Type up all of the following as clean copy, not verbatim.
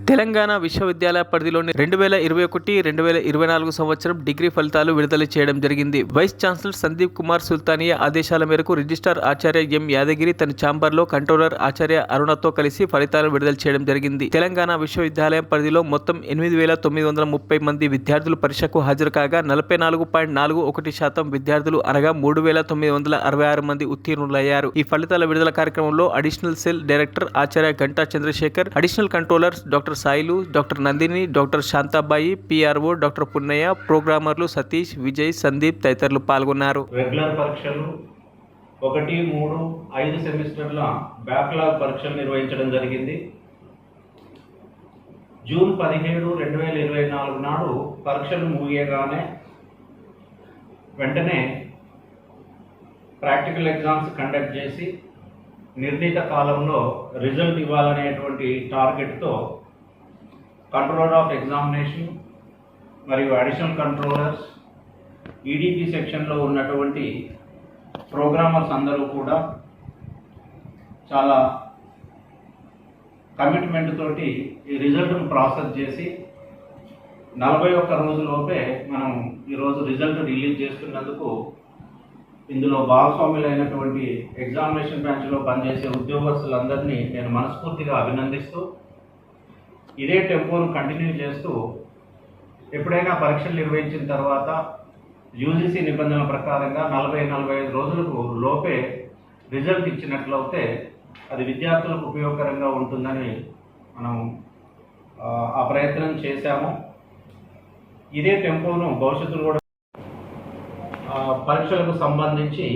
తెలంగాణ విశ్వవిద్యాలయ పరిధిలోని 2021-2024 సంవత్సరం డిగ్రీ ఫలితాలు విడుదల చేయడం జరిగింది. వైస్ ఛాన్సలర్ సందీప్ కుమార్ సుల్తానియా ఆదేశాల మేరకు రిజిస్ట్రార్ ఆచార్య ఎం యాదగిరి తన ఛాంబర్లో కంట్రోలర్ ఆచార్య అరుణతో కలిసి ఫలితాలు విడుదల చేయడం జరిగింది. తెలంగాణ విశ్వవిద్యాలయం పరిధిలో మొత్తం 8,930 మంది విద్యార్థులు పరీక్షకు హాజరు కాగా 44.41% విద్యార్థులు అనగా 3,966 మంది ఉత్తీర్ణులయ్యారు. ఈ ఫలితాల విడుదల కార్యక్రమంలో అడిషనల్ సెల్ డైరెక్టర్ ఆచార్య Ganta Chandrasekhar, additional controllers doctor Sailu, doctor Nandini, doctor Shantabai, PRO doctor Punnaiah, ప్రోగ్రామర్లు సతీష్, విజయ్, సందీప్ తదితరులు పాల్గొన్నారు. రెగ్యులర్ పరీక్షలు 1, 3, 5 సెమిస్టర్ల బ్యాక్లాగ్ పరీక్షలు నిర్వహించడం జరిగింది. జూన్ 17, 2024 నాడు పరీక్షలు ముగియగానే వెంటనే ప్రాక్టికల్ ఎగ్జామ్స్ కండక్ట్ చేసి నిర్ణీత కాలంలో రిజల్ట్ ఇవ్వాలనేటువంటి టార్గెట్తో కంట్రోలర్ ఆఫ్ ఎగ్జామినేషన్ మరియు అడిషనల్ కంట్రోలర్స్, ఈడీపీ సెక్షన్లో ఉన్నటువంటి ప్రోగ్రామర్స్ అందరూ కూడా చాలా కమిట్మెంట్ తోటి ఈ రిజల్ట్ను ప్రాసెస్ చేసి 41 రోజులోపే మనం ఈరోజు రిజల్ట్ రిలీజ్ చేస్తున్నందుకు ఇందులో భాగస్వాములైనటువంటి ఎగ్జామినేషన్ బ్రాంచ్లో పనిచేసే ఉద్యోగస్తులందరినీ నేను మనస్ఫూర్తిగా అభినందిస్తూ ఇదే టెంపోను కంటిన్యూ చేస్తూ ఎప్పుడైనా పరీక్షలు నిర్వహించిన తర్వాత యూజీసీ నిబంధనల ప్రకారంగా 40-45 రోజులకు లోపే రిజల్ట్ ఇచ్చినట్లయితే అది విద్యార్థులకు ఉపయోగకరంగా ఉంటుందని మనం ఆ ప్రయత్నం చేశాము. ఇదే టెంపోను భవిష్యత్తులో కూడా పరీక్షలకు సంబంధించి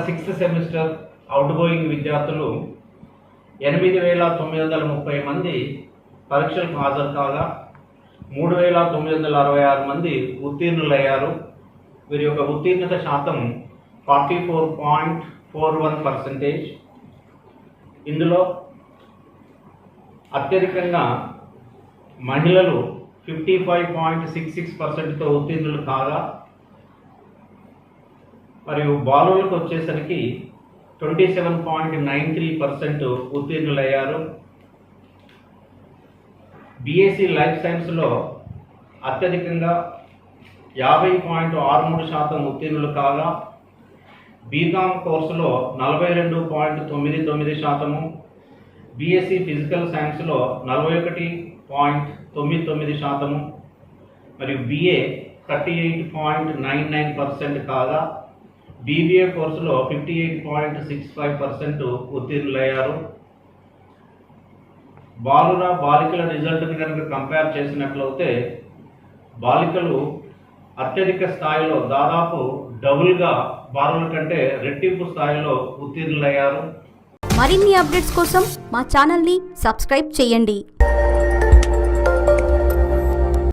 6th సెమిస్టర్ అవుట్ గోయింగ్ విద్యార్థులు 8,930 మంది పరీక్షలకు హాజరు కాగా 3,966 మంది ఉత్తీర్ణులయ్యారు. వీరి యొక్క ఉత్తీర్ణత శాతం 44.41%. ఇందులో అత్యధికంగా మహిళలు 55.66%తో ఉత్తీర్ణులు కాగా మరియు బాలులకు వచ్చేసరికి 27.93% ఉత్తీర్ణులయ్యారు. బీఎస్సీ లైఫ్ సైన్స్లో అత్యధికంగా 50.63% ఉత్తీర్ణులు కాగా బీకామ్ కోర్సులో 42.99%, బీఎస్సీ ఫిజికల్ సైన్స్లో 41.99% మరియు బీఏ 38.99% కాగా బీబీఏ కోర్సులో 58.65% ఉత్తీర్ణులయ్యారు. బాలికల రిజల్ట్ని కనుక కంపేర్ చేసినట్లయితే బాలికలు అత్యధిక స్థాయిలో దాదాపు డబుల్గా బాలుల కంటే రెట్టింపు స్థాయిలో ఉత్తీర్ణులయ్యారు. మరిన్ని అప్డేట్స్ కోసం మా ఛానల్ని సబ్స్క్రైబ్ చేయండి.